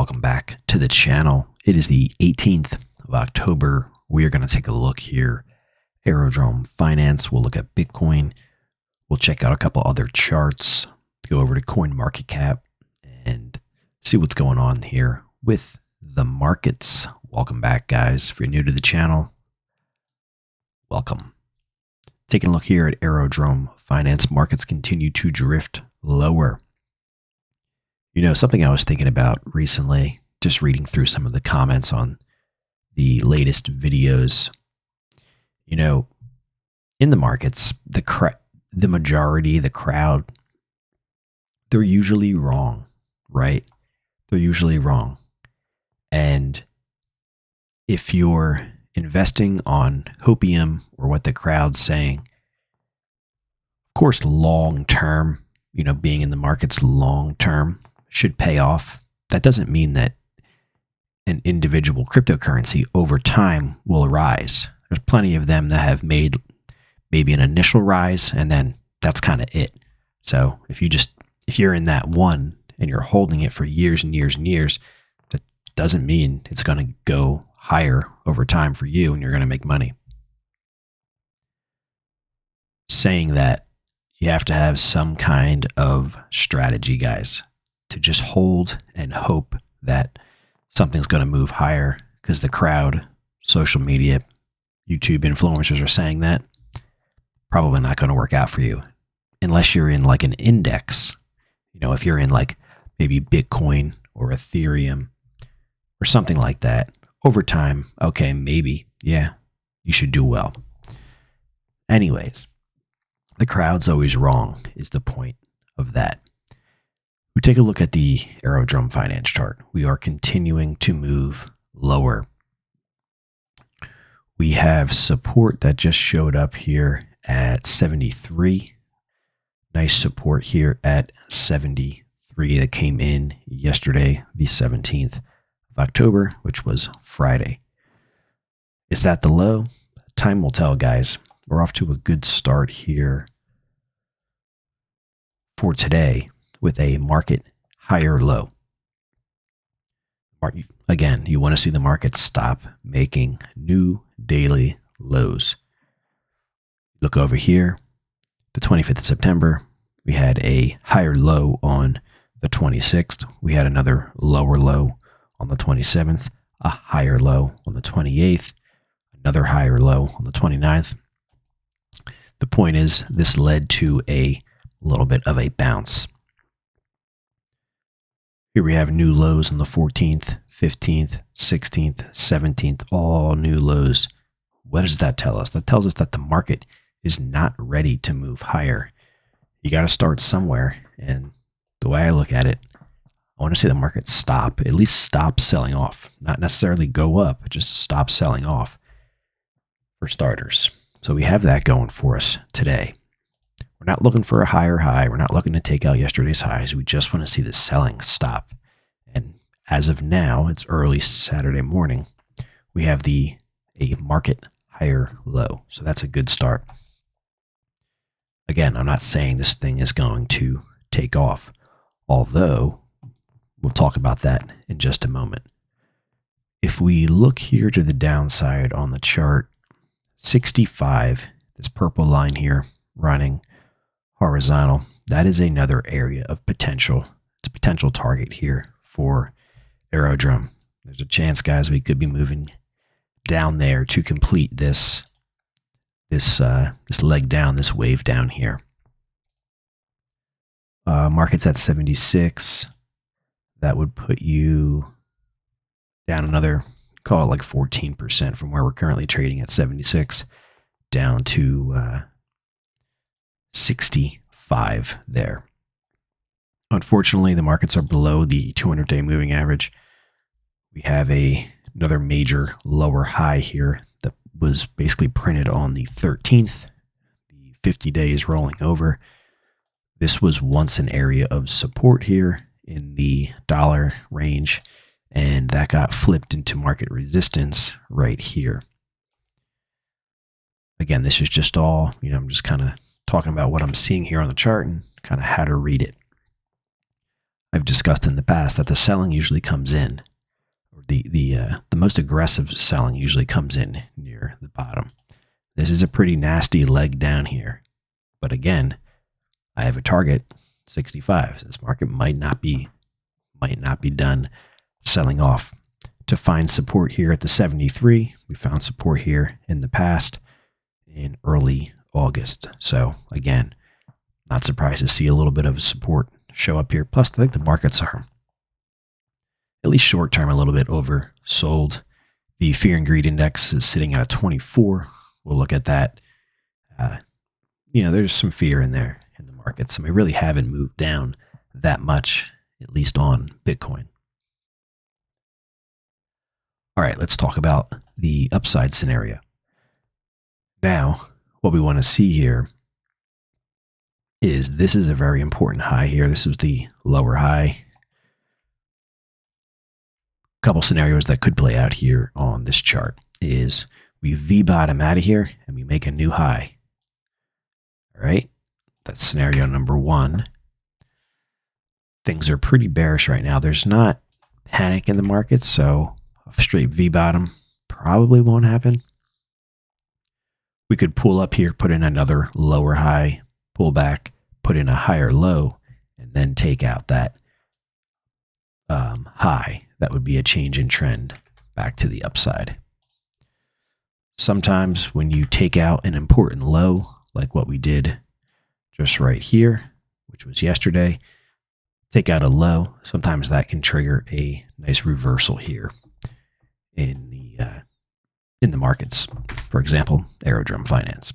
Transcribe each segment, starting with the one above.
Welcome back to the channel. It is the 18th of October. We are going to take a look here. Aerodrome Finance. We'll look at Bitcoin. We'll check out a couple other charts. Go over to CoinMarketCap and see what's going on here with the markets. Welcome back, guys. If you're new to the channel, welcome. Taking a look here at Aerodrome Finance. Markets continue to drift lower. You know, something I was thinking about recently, just reading through some of the comments on the latest videos. You know, in the markets, the majority, the crowd, they're usually wrong, right? They're usually wrong. And if you're investing on hopium or what the crowd's saying, of course, long term, you know, being in the markets long term should pay off. That doesn't mean that an individual cryptocurrency over time will rise. There's plenty of them that have made maybe an initial rise and then that's kind of it. So if you're in that one and you're holding it for years and years and years, that doesn't mean it's going to go higher over time for you and you're going to make money. Saying that, you have to have some kind of strategy, guys, to just hold and hope that something's going to move higher because the crowd, social media, YouTube influencers are saying that. Probably not going to work out for you unless you're in like an index. You know, if you're in like maybe Bitcoin or Ethereum or something like that, over time, okay, maybe, yeah, you should do well. Anyways, the crowd's always wrong is the point of that. We take a look at the Aerodrome Finance chart. We are continuing to move lower. We have support that just showed up here at 73. Nice support here at 73 that came in yesterday, the 17th of October, which was Friday. Is that the low? Time will tell, guys. We're off to a good start here for today with a market higher low. Again, you want to see the market stop making new daily lows. Look over here, the 25th of September, we had a higher low on the 26th. We had another lower low on the 27th, a higher low on the 28th, another higher low on the 29th. The point is, this led to a little bit of a bounce. Here we have new lows on the 14th, 15th, 16th, 17th, all new lows. What does that tell us? That tells us that the market is not ready to move higher. You got to start somewhere. And the way I look at it, I want to see the market stop, at least stop selling off, not necessarily go up, just stop selling off for starters. So we have that going for us today. We're not looking for a higher high. We're not looking to take out yesterday's highs. We just want to see the selling stop. And as of now, it's early Saturday morning. We have a market higher low. So that's a good start. Again, I'm not saying this thing is going to take off, although we'll talk about that in just a moment. If we look here to the downside on the chart, 65, this purple line here running horizontal, that is another area of potential. It's a potential target here for Aerodrome. There's a chance, guys, we could be moving down there to complete this leg down, this wave down here. Market's at 76. That would put you down another, call it like 14% from where we're currently trading at 76 down to 65 there. Unfortunately, the markets are below the 200-day moving average. We have another major lower high here that was basically printed on the 13th. The 50 days rolling over. This was once an area of support here in the dollar range, and that got flipped into market resistance right here. Again, this is just all, you know, I'm just kind of talking about what I'm seeing here on the chart and kind of how to read it. I've discussed in the past that the selling usually comes in, or the most aggressive selling usually comes in near the bottom. This is a pretty nasty leg down here, but again, I have a target 65. So this market might not be done selling off. To find support here at the 73, we found support here in the past in early August. So again, not surprised to see a little bit of support show up here. Plus, I think the markets are, at least short term, a little bit oversold. The fear and greed index is sitting at a 24. We'll look at that. There's some fear in there in the markets. We really haven't moved down that much, at least on Bitcoin. All right, let's talk about the upside scenario. Now, what we want to see here is this is a very important high here. This was the lower high. A couple scenarios that could play out here on this chart is we V-bottom out of here and we make a new high. All right, that's scenario number one. Things are pretty bearish right now. There's not panic in the market, so a straight V-bottom probably won't happen. We could pull up here, put in another lower high, pull back, put in a higher low, and then take out that high. That would be a change in trend back to the upside. Sometimes when you take out an important low, like what we did just right here, which was yesterday, take out a low, sometimes that can trigger a nice reversal here in the markets. For example, Aerodrome Finance.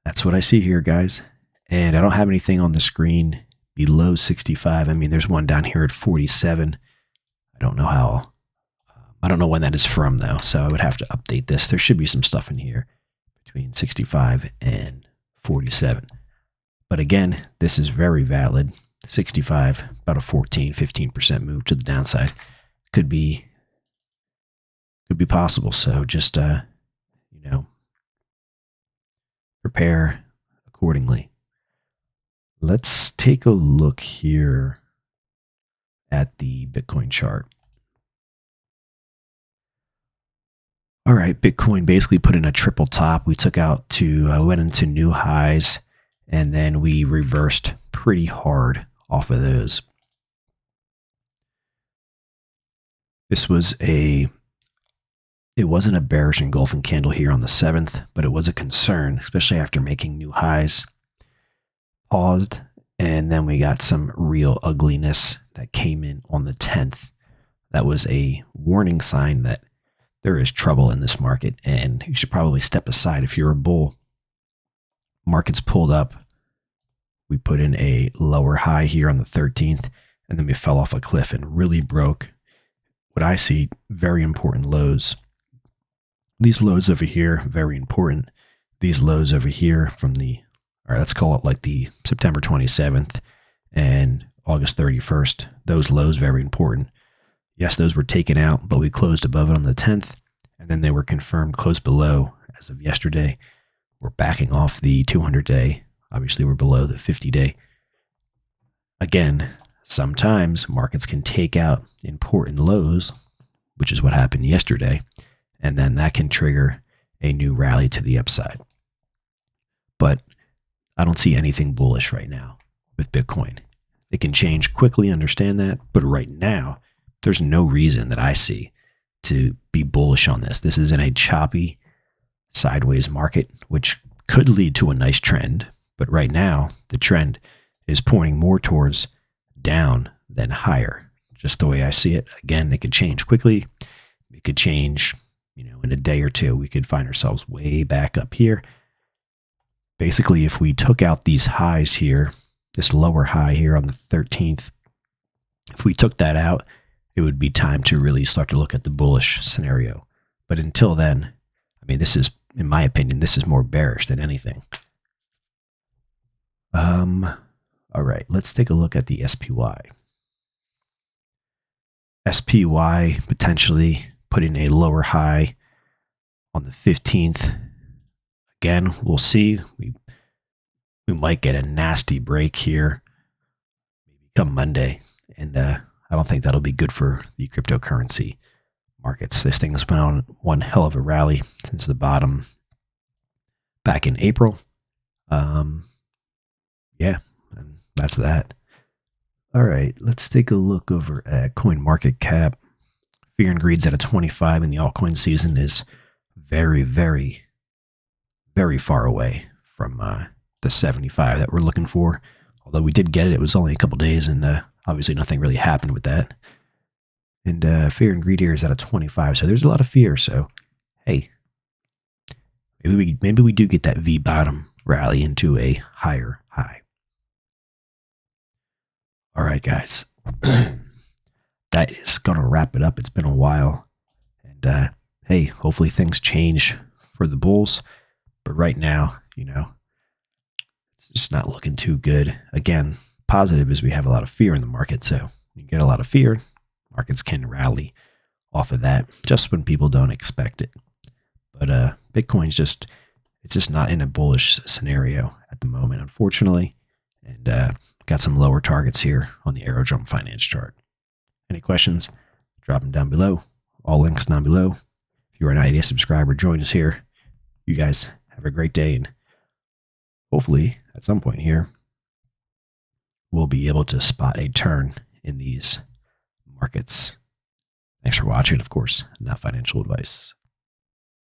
That's what I see here, guys. And I don't have anything on the screen below 65. I mean, there's one down here at 47. I don't know when that is from, though, so I would have to update this. There should be some stuff in here between 65 and 47. But again, this is very valid. 65, about a 15% move to the downside. Could be possible. So just, prepare accordingly. Let's take a look here at the Bitcoin chart. All right, Bitcoin basically put in a triple top. We took out went into new highs, and then we reversed pretty hard off of those. It wasn't a bearish engulfing candle here on the 7th, but it was a concern, especially after making new highs. Paused, and then we got some real ugliness that came in on the 10th. That was a warning sign that there is trouble in this market, and you should probably step aside if you're a bull. Markets pulled up. We put in a lower high here on the 13th, and then we fell off a cliff and really broke what I see very important lows. These lows over here, very important. These lows over here from let's call it like the September 27th and August 31st. Those lows, very important. Yes, those were taken out, but we closed above it on the 10th, and then they were confirmed close below as of yesterday. We're backing off the 200-day. Obviously, we're below the 50-day. Again, sometimes markets can take out important lows, which is what happened yesterday, and then that can trigger a new rally to the upside. But I don't see anything bullish right now with Bitcoin. It can change quickly, understand that, but right now, there's no reason that I see to be bullish on this. This is in a choppy sideways market, which could lead to a nice trend, but right now, the trend is pointing more towards down than higher, just the way I see it. Again, it could change quickly. It could change, in a day or two. We could find ourselves way back up here. Basically, if we took out these highs here, this lower high here on the 13th, if we took that out, it would be time to really start to look at the bullish scenario. But until then, this is, in my opinion, this is more bearish than anything. All right, let's take a look at the SPY. SPY potentially put in a lower high on the 15th. Again, we'll see. We might get a nasty break here. Maybe come Monday. And I don't think that'll be good for the cryptocurrency markets. This thing has been on one hell of a rally since the bottom back in April. Yeah, and that's that. All right, let's take a look over at CoinMarketCap. Fear and Greed's at a 25, and the altcoin season is very, very, very far away from the 75 that we're looking for. Although we did get it, it was only a couple days, and obviously nothing really happened with that. And Fear and Greed here is at a 25, so there's a lot of fear. So, hey, maybe we do get that V bottom rally into a higher high. All right, guys. That is going to wrap it up. It's been a while. And hey, hopefully things change for the bulls. But right now, it's just not looking too good. Again, positive is we have a lot of fear in the market. So you get a lot of fear, markets can rally off of that just when people don't expect it. But Bitcoin's it's just not in a bullish scenario at the moment, unfortunately. And got some lower targets here on the Aerodrome finance chart. Any questions? Drop them down below. All links down below. If you're an IDS subscriber, join us here. You guys have a great day, and hopefully at some point here, we'll be able to spot a turn in these markets. Thanks for watching. Of course, not financial advice.